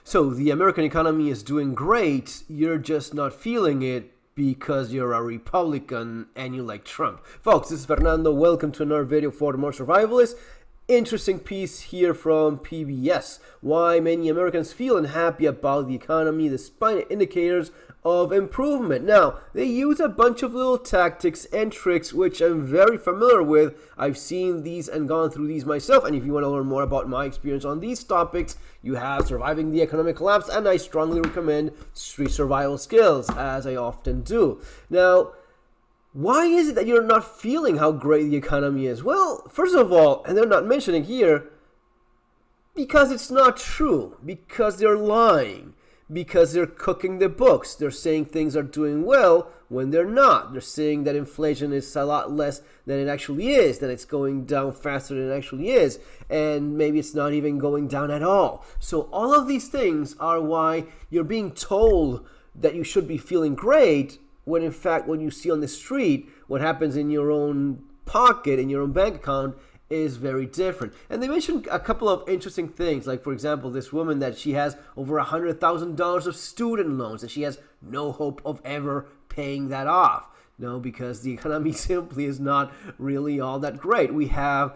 So the American economy is doing great, you're just not feeling it because you're a Republican and you like Trump. Folks, this is Fernando. Welcome to another video for the More Survivalists. Interesting piece here from PBS. Why many Americans feel unhappy about the economy despite indicators of improvement. Now, they use a bunch of little tactics and tricks which I'm very familiar with. I've seen these and gone through these myself, and if you want to learn more about my experience on these topics, you have Surviving the Economic Collapse, and I strongly recommend Street Survival Skills, as I often do. Now, why is it that you're not feeling how great the economy is? Well, first of all, and they're not mentioning here, because it's not true, because they're lying, because they're cooking the books. They're saying things are doing well when they're not. They're saying that inflation is a lot less than it actually is, that it's going down faster than it actually is, and maybe it's not even going down at all. So all of these things are why you're being told that you should be feeling great, when in fact, when you see on the street, what happens in your own pocket, in your own bank account, is very different. And they mentioned a couple of interesting things, like, for example, this woman that she has over $100,000 of student loans, and she has no hope of ever paying that off. No, because the economy simply is not really all that great. We have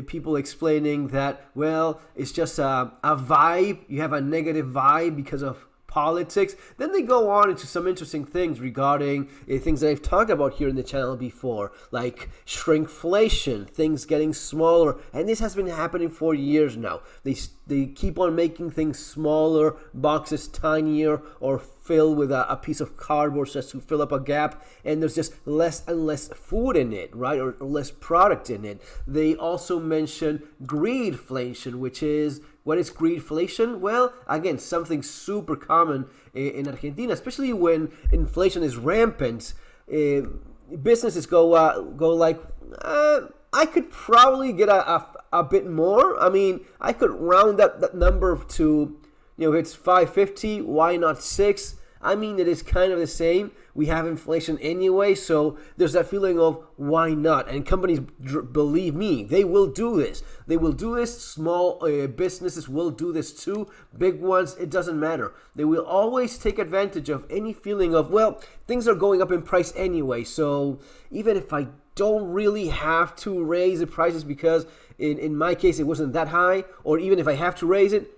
people explaining that, well, it's just a vibe. You have a negative vibe because of politics. Then they go on into some interesting things regarding things that I've talked about here in the channel before, like shrinkflation, things getting smaller, and this has been happening for years now. They keep on making things smaller, boxes tinier, or fill with a piece of cardboard just to fill up a gap, and there's just less and less food in it, right, or less product in it. They also mention greedflation, which is, what is greedflation? Well, again, something super common in Argentina, especially when inflation is rampant. Businesses go like, I could probably get a bit more. I mean, I could round up that number to, if it's 550, why not 6? I mean, it is kind of the same. We have inflation anyway, so there's that feeling of why not? And companies, believe me, they will do this. They will do this. Small businesses will do this too. Big ones, it doesn't matter. They will always take advantage of any feeling of, well, things are going up in price anyway, so even if I don't really have to raise the prices because in my case it wasn't that high, or even if I have to raise it,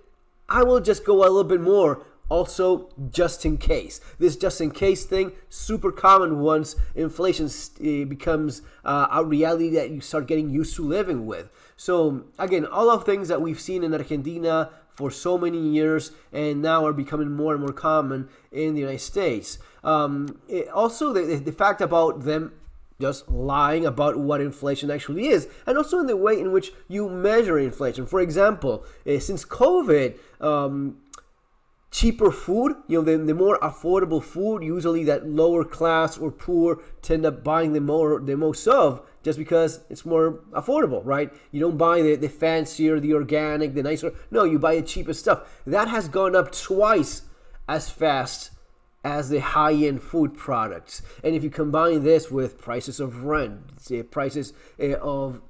I will just go a little bit more. Also, just in case. This just in case thing, super common once inflation becomes a reality that you start getting used to living with. So again, all of things that we've seen in Argentina for so many years and now are becoming more and more common in the United States. Also, the fact about them just lying about what inflation actually is, and also in the way in which you measure inflation. For example, since COVID, cheaper food, the more affordable food, usually that lower class or poor tend up buying the most of, just because it's more affordable, right? You don't buy the fancier, the organic, the nicer. No, you buy the cheapest stuff. That has gone up twice as fast as the high-end food products. And if you combine this with prices of rent, prices of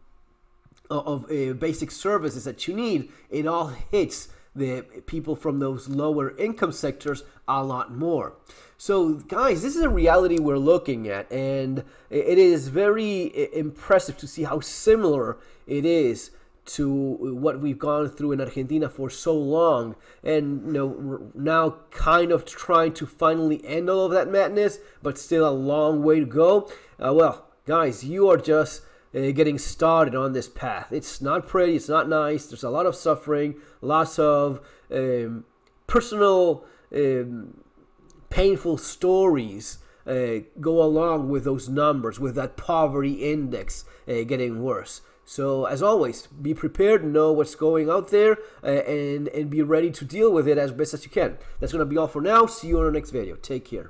basic services that you need, it all hits the people from those lower income sectors a lot more. So guys, this is a reality we're looking at, and it is very impressive to see how similar it is to what we've gone through in Argentina for so long, and we're now kind of trying to finally end all of that madness, but still a long way to go. Well, guys, you are just getting started on this path. It's not pretty, it's not nice, there's a lot of suffering, lots of personal painful stories go along with those numbers, with that poverty index getting worse. So as always, be prepared, know what's going out there, and be ready to deal with it as best as you can. That's going to be all for now. See you in our next video. Take care.